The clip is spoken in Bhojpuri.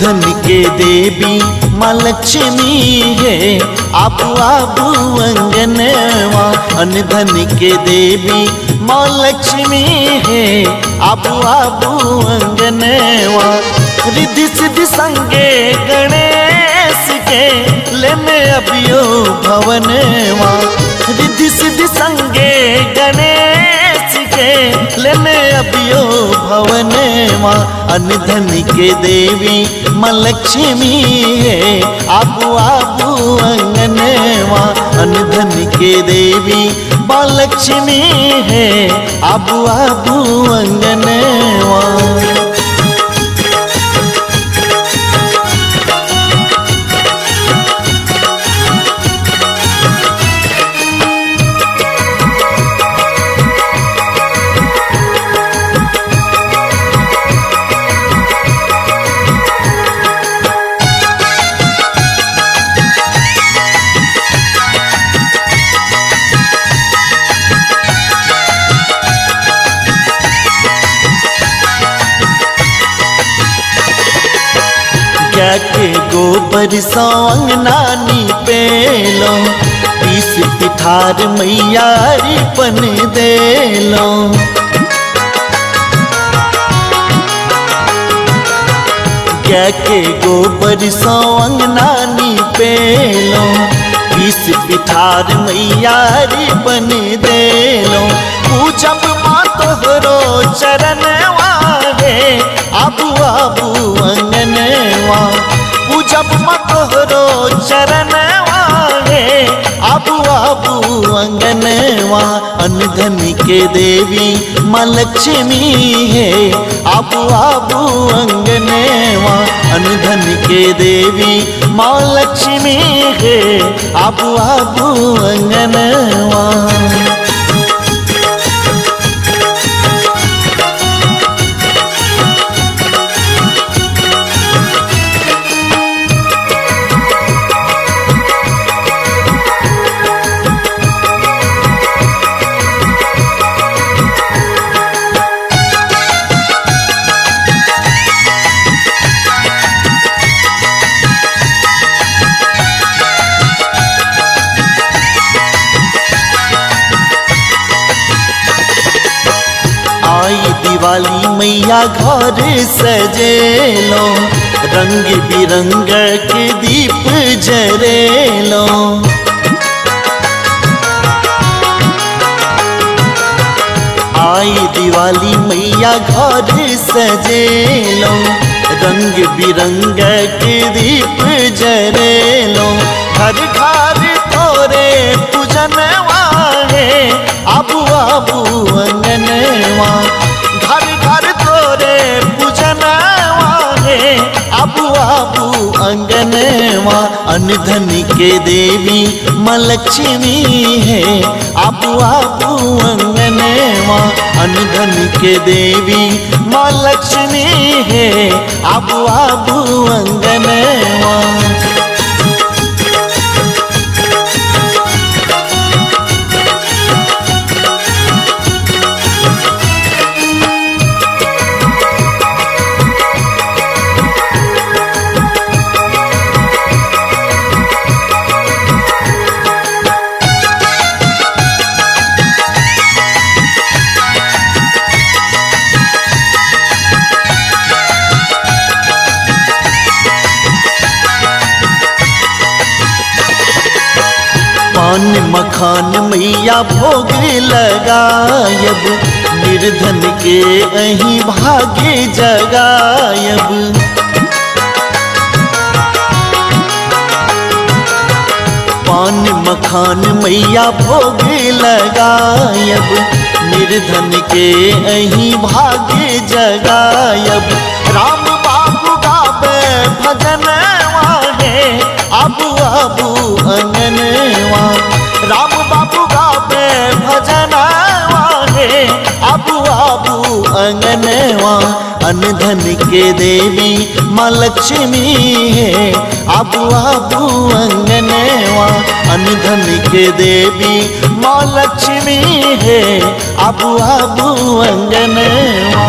धन के देवी माँ लक्ष्मी है, आबू आबू अंगनवा। अन धन के देवी माँ लक्ष्मी है, आबू आबू अंगनवा। रिद्धि सिद्धि संगे गणेश के लेने अभियो भवनवा। रिद्धि सिद्धि संगे गणेश के लेने अभियो भवनवा। अन धन के देवी माँ लक्ष्मी है, आबू आबू अंगनवा। अन धन के देवी माँ लक्ष्मी है, आबू आबू अंगनवा। गाय के गोबर सौ अंगनानी पेलो, पीस पिठार मैयारी पन देलो। गाय के गोबर सौ अंगनानी पेलो, पीस पिठार मैयारी पन देलो। पूजब माँ तोहरो चरणवा है, आबू आबू अंगनवा। पूजब माँ तोहरो चरणवा है, आबू आबू अंगनवा। अन धन के देवी माँ लक्ष्मी है, आबू आबू अंगनवा। अन धन के देवी माँ लक्ष्मी है, आबू आबू अंगनवा। आई दिवाली मैया घर सजेलो, रंग बिरंग के दीप जरेलो। आई दिवाली मैया घर सजेलो, रंग बिरंग के दीप जरेलो। घर घर तोरे पूजनवा है, आबू आबू अंगनवा। घर घर तोरे पूजनवा है, आबू आबू अंगनवा। अन धन के देवी माँ लक्ष्मी है, आबू आबू अंगनवा। अन धन के देवी माँ लक्ष्मी है, आबू आबू अंगनवा। पान मखान मैया भोग लगायब, निर्धन के अहीं भागे जगायब। पान मखान मैया भोग लगायब, निर्धन के अहीं भागे जगायब। राम बाबू गावे भजनवा है, आबू आबू अंगनवा। राम बाबू गावे भजनवा है, आबू आबू अंगनवा। अन धन के देवी माँ लक्ष्मी है, आबू आबू अंगनवा। अन धन के देवी माँ लक्ष्मी है, आबू आबू अंगनवा।